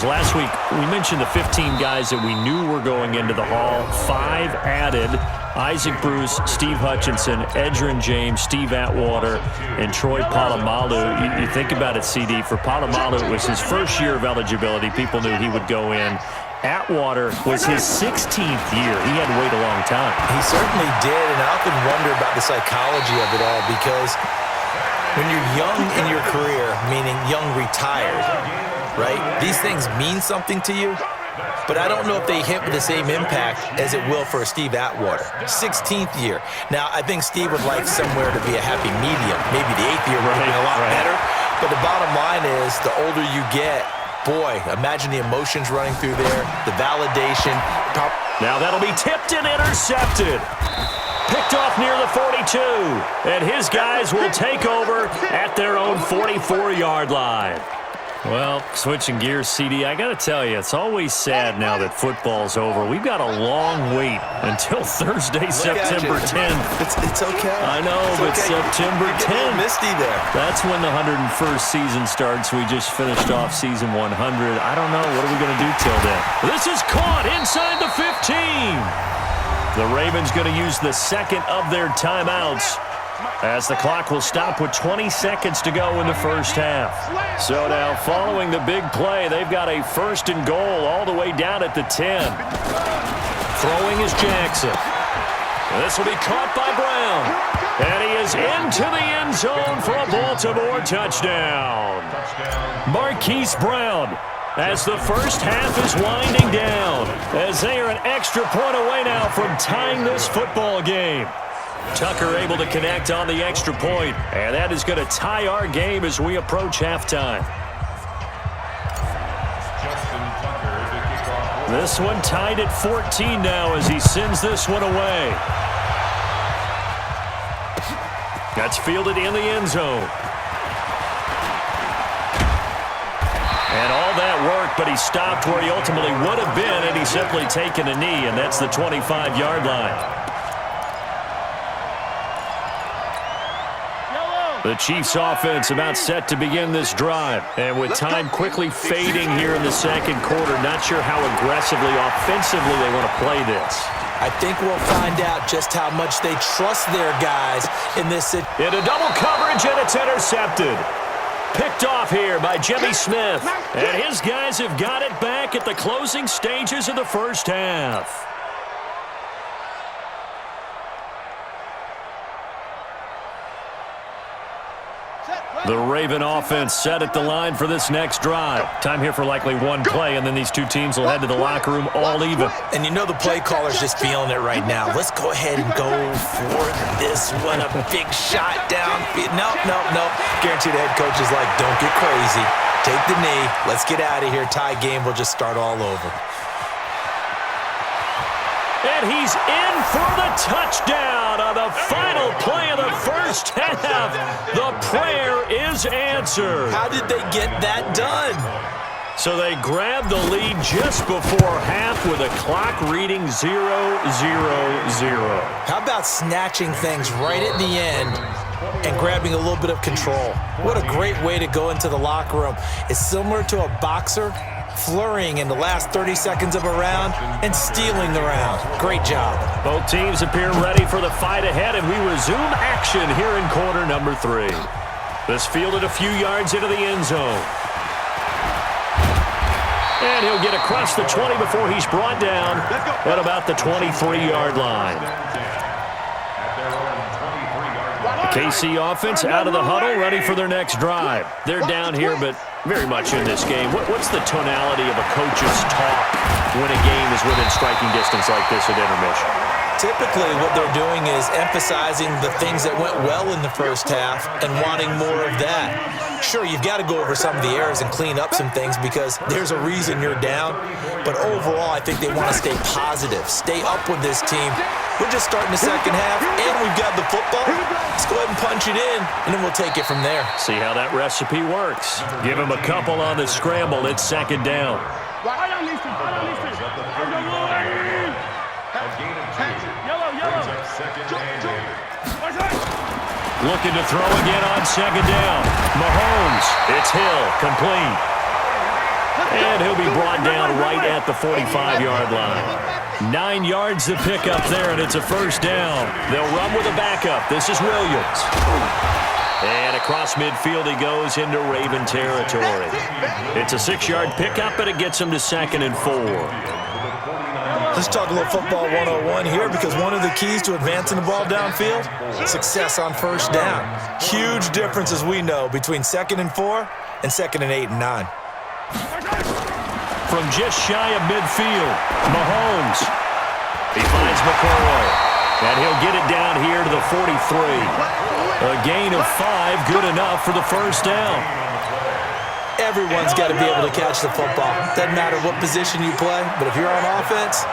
Last week, we mentioned the 15 guys that we knew were going into the Hall. 5 added: Isaac Bruce, Steve Hutchinson, Edgerrin James, Steve Atwater, and Troy Polamalu. You think about it, CD. For Polamalu, it was his first year of eligibility. People knew he would go in. Atwater was his 16th year. He had to wait a long time. He certainly did, and I often wonder about the psychology of it all, because when you're young in your career, meaning young retired, right? These things mean something to you, but I don't know if they hit with the same impact as it will for a Steve Atwater. 16th year. Now, I think Steve would like somewhere to be a happy medium. Maybe the 8th year would have been a lot better. But the bottom line is, the older you get, boy, imagine the emotions running through there, the validation. Now that'll be tipped and intercepted. Picked off near the 42. And his guys will take over at their own 44-yard line. Well, switching gears, CD, I got to tell you, it's always sad now that football's over. We've got a long wait until Thursday, September 10th. It's okay. I know, but okay. September 10th. A little misty there. That's when the 101st season starts. We just finished off season 100. I don't know. What are we going to do till then? This is caught inside the 15. The Ravens going to use the second of their timeouts, as the clock will stop with 20 seconds to go in the first half. So now, following the big play, they've got a 1st and goal all the way down at the 10. Throwing is Jackson. This will be caught by Brown. And he is into the end zone for a Baltimore touchdown. Marquise Brown, as the first half is winding down, as they are an extra point away now from tying this football game. Tucker able to connect on the extra point, and that is going to tie our game as we approach halftime. This one tied at 14 now as he sends this one away. That's fielded in the end zone. And all that work, but he stopped where he ultimately would have been, and he's simply taken a knee, and that's the 25-yard line. The Chiefs offense about set to begin this drive. And with time quickly fading here in the second quarter, not sure how aggressively, offensively they want to play this. I think we'll find out just how much they trust their guys in this. Into double coverage, and it's intercepted. Picked off here by Jimmy Smith. And his guys have got it back at the closing stages of the first half. The Raven offense set at the line for this next drive. Time here for likely one play, and then these two teams will head to the locker room all even. And you know the play caller's just feeling it right now. Let's go ahead and go for this one. A big shot down. No. Guaranteed the head coach is like, don't get crazy. Take the knee. Let's get out of here. Tie game. We'll just start all over. And he's in for the touchdown on the final play of the first half. The prayer is answered. How did they get that done? So they grabbed the lead just before half with a clock reading 0-0-0. How about snatching things right at the end and grabbing a little bit of control? What a great way to go into the locker room. It's similar to a boxer flurrying in the last 30 seconds of a round and stealing the round. Great job. Both teams appear ready for the fight ahead, and we resume action here in quarter number 3. This fielded a few yards into the end zone. And he'll get across the 20 before he's brought down at about the 23-yard line. The KC offense out of the huddle, ready for their next drive. They're down here, but very much in this game. What's the tonality of a coach's talk when a game is within striking distance like this at intermission? Typically, what they're doing is emphasizing the things that went well in the first half and wanting more of that. Sure, you've got to go over some of the errors and clean up some things because there's a reason you're down. But overall, I think they want to stay positive, stay up with this team. We're just starting the second half, and we've got the football. Let's go ahead and punch it in, and then we'll take it from there. See how that recipe works. Give him a couple on the scramble. It's second down. Looking to throw again on second down. Mahomes, it's Hill, complete. And he'll be brought down right at the 45-yard line. 9 yards to pick up there, and it's a first down. They'll run with a backup. This is Williams. And across midfield he goes into Raven territory. It's a 6-yard pickup, and it gets him to 2nd and 4. Let's talk a little football 101 here, because one of the keys to advancing the ball downfield, success on first down. Huge difference, as we know, between 2nd and 4 and 2nd and 8 and 9. From just shy of midfield, Mahomes. He finds McCoy, and he'll get it down here to the 43. A gain of 5, good enough for the first down. Everyone's got to be able to catch the football. Doesn't matter what position you play, but if you're on offense,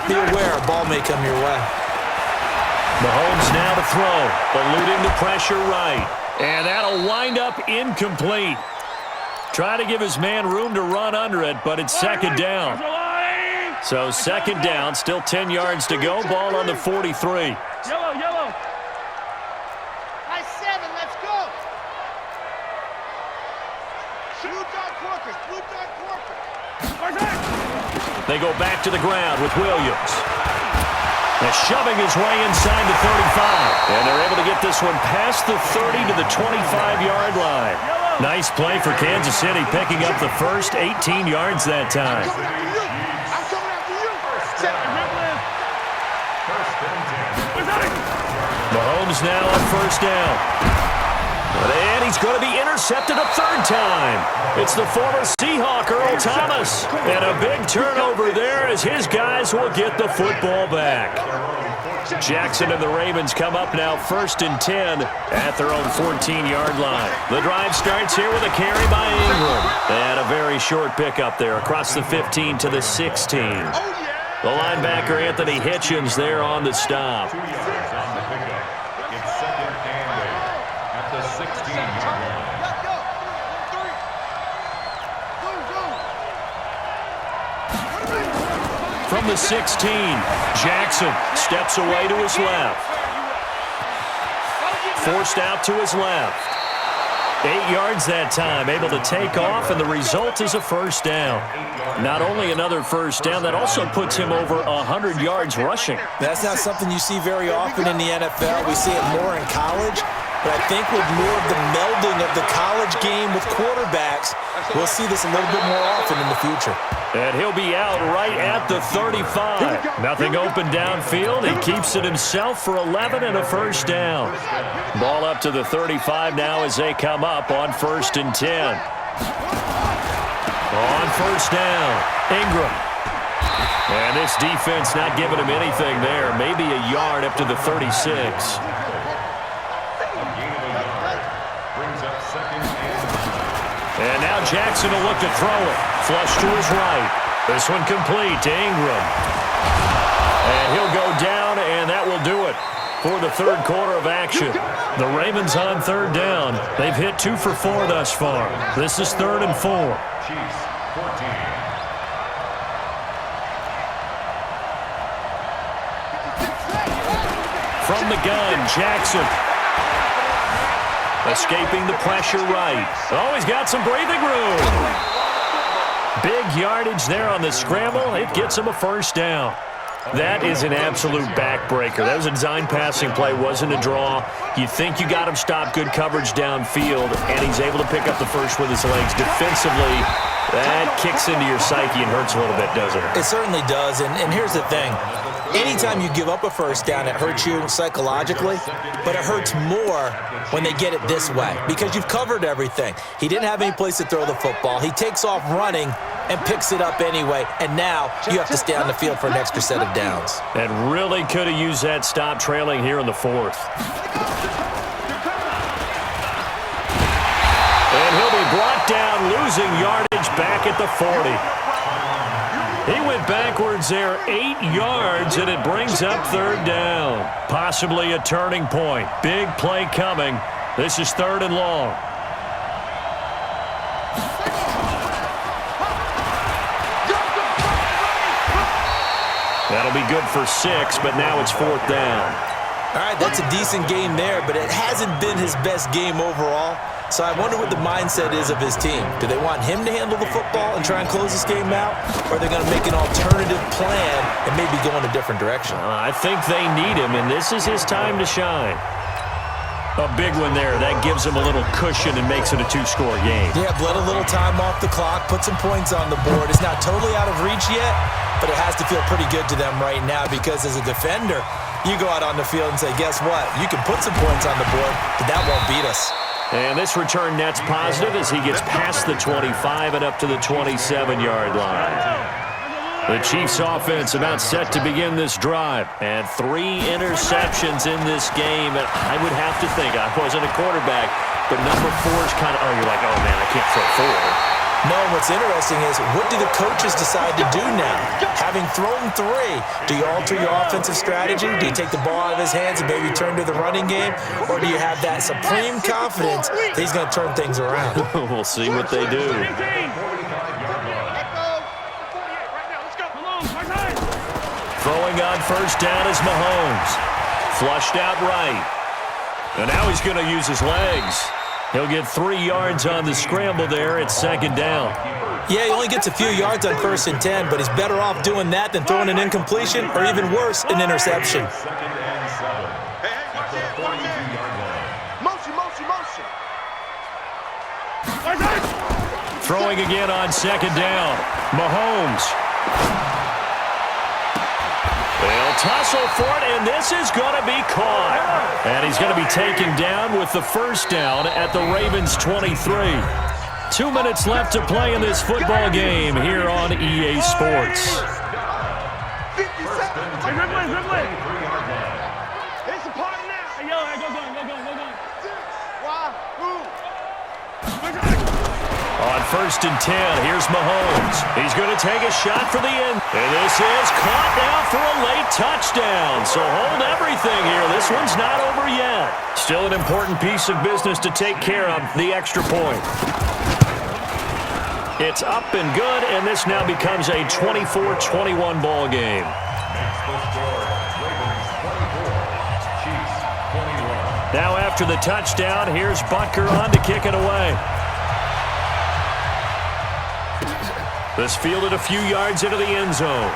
be aware a ball may come your way. Mahomes now to throw, eluding the pressure right. And that'll wind up incomplete. Try to give his man room to run under it, but it's 2nd down. So 2nd down, still 10 yards to go. Ball on the 43. Yellow. High 7, let's go. Blue dot Corker. They go back to the ground with Williams. They're shoving his way inside the 35. And they're able to get this one past the 30 to the 25-yard line. Nice play for Kansas City, picking up the first 18 yards that time. I'm coming after you. Mahomes now on first down. And he's going to be intercepted a 3rd time. It's the former Seahawk, Earl Thomas. And a big turnover there as his guys will get the football back. Jackson and the Ravens come up now 1st and 10 at their own 14-yard line. The drive starts here with a carry by Ingram. And a very short pickup there across the 15 to the 16. The linebacker, Anthony Hitchens, there on the stop. From the 16, Jackson steps away to his left. Forced out to his left. 8 yards that time, able to take off, and the result is a first down. Not only another first down, that also puts him over 100 yards rushing. That's not something you see very often in the NFL. We see it more in college. But I think with more of the melding of the college game with quarterbacks, we'll see this a little bit more often in the future. And he'll be out right at the 35. Nothing open downfield. He keeps it himself for 11 and a first down. Ball up to the 35 now as they come up on 1st and 10. On first down, Ingram. And this defense not giving him anything there. Maybe a yard up to the 36. And now Jackson will look to throw it. Flush to his right. This one complete to Ingram. And he'll go down, and that will do it for the 3rd quarter of action. The Ravens on 3rd down. They've hit 2 for 4 thus far. This is 3rd and 4. From the gun, Jackson. Escaping the pressure right. Oh, he's got some breathing room. Big yardage there on the scramble. It gets him a first down. That is an absolute backbreaker. That was a design passing play, wasn't a draw. You think you got him stopped, good coverage downfield, and he's able to pick up the first with his legs. Defensively, that kicks into your psyche and hurts a little bit, doesn't it? It certainly does, and here's the thing. Anytime you give up a first down, it hurts you psychologically, but it hurts more when they get it this way because you've covered everything. He didn't have any place to throw the football. He takes off running and picks it up anyway, and now you have to stay on the field for an extra set of downs. And really could have used that stop trailing here in the 4th. And he'll be brought down, losing yardage back at the 40. He went backwards there 8 yards, and it brings up 3rd down. Possibly a turning point. Big play coming. This is 3rd and long. That'll be good for 6, but now it's 4th down. All right, that's a decent game there, but it hasn't been his best game overall. So I wonder what the mindset is of his team. Do they want him to handle the football and try and close this game out? Or are they going to make an alternative plan and maybe go in a different direction? I think they need him, and this is his time to shine. A big one there. That gives him a little cushion and makes it a two-score game. Yeah, bled a little time off the clock, put some points on the board. It's not totally out of reach yet, but it has to feel pretty good to them right now because as a defender, you go out on the field and say, guess what? You can put some points on the board, but that won't beat us. And this return net's positive as he gets past the 25 and up to the 27-yard line. The Chiefs offense about set to begin this drive. And 3 interceptions in this game. And I would have to think, I wasn't a quarterback, but number 4 is kind of, you're like, oh, man, I can't throw 4. No, what's interesting is, what do the coaches decide to do now? Having thrown 3, do you alter your offensive strategy? Do you take the ball out of his hands and maybe turn to the running game? Or do you have that supreme confidence that he's going to turn things around? We'll see what they do. Throwing on first down is Mahomes. Flushed out right. And now he's going to use his legs. He'll get 3 yards on the scramble there at second down. Yeah, he only gets a few yards on 1st and 10, but he's better off doing that than throwing an incompletion or even worse, an interception. Throwing again on second down. Mahomes. They'll tussle for it, and this is going to be caught. And he's going to be taken down with the first down at the Ravens' 23. 2 minutes left to play in this football game here on EA Sports. On 1st and 10, here's Mahomes. He's going to take a shot for the end. And this is caught now for a late touchdown. So hold everything here. This one's not over yet. Still an important piece of business to take care of, the extra point. It's up and good, and this now becomes a 24-21 ball game. Now after the touchdown, here's Butker on to kick it away. This fielded a few yards into the end zone.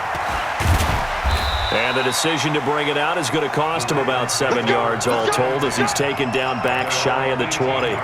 And the decision to bring it out is going to cost him about 7 yards all told as he's taken down back shy of the 20.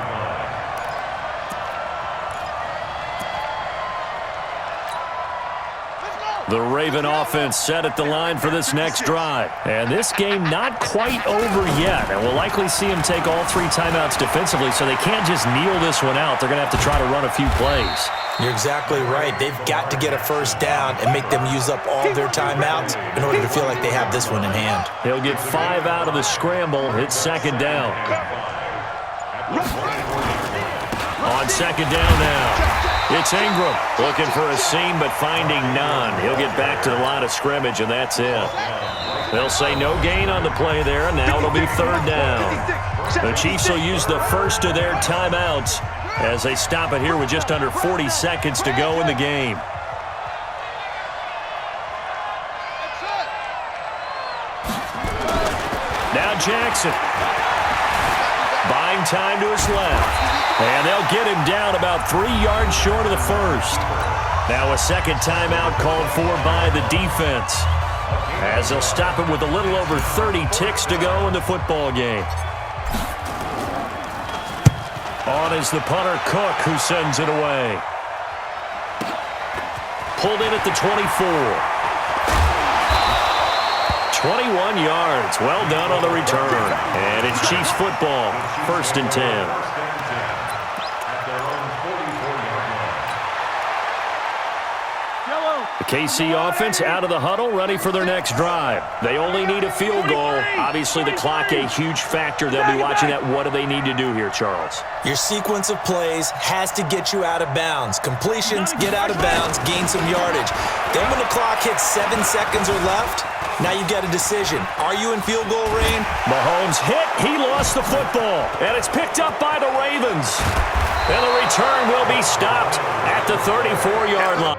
The Raven offense set at the line for this next drive. And this game not quite over yet. And we'll likely see him take all 3 timeouts defensively, so they can't just kneel this one out. They're going to have to try to run a few plays. You're exactly right. They've got to get a first down and make them use up all their timeouts in order to feel like they have this one in hand. He'll get 5 out of the scramble. It's second down. On second down now. It's Ingram looking for a seam but finding none. He'll get back to the line of scrimmage, and that's it. They'll say no gain on the play there, and now it'll be third down. The Chiefs will use the first of their timeouts as they stop it here with just under 40 seconds to go in the game. Now Jackson. Buying time to his left. And they'll get him down about 3 yards short of the first. Now a second timeout called for by the defense, as they'll stop it with a little over 30 ticks to go in the football game. On is the punter, Cook, who sends it away. Pulled in at the 24. 21 yards. Well done on the return. And it's Chiefs football. 1st and 10. The KC offense out of the huddle, ready for their next drive. They only need a field goal. Obviously, the clock a huge factor. They'll be watching that. What do they need to do here, Charles? Your sequence of plays has to get you out of bounds. Completions, get out of bounds, gain some yardage. Then when the clock hits 7 seconds or left, now you get a decision. Are you in field goal range? Mahomes hit. He lost the football. And it's picked up by the Ravens. And the return will be stopped at the 34-yard line.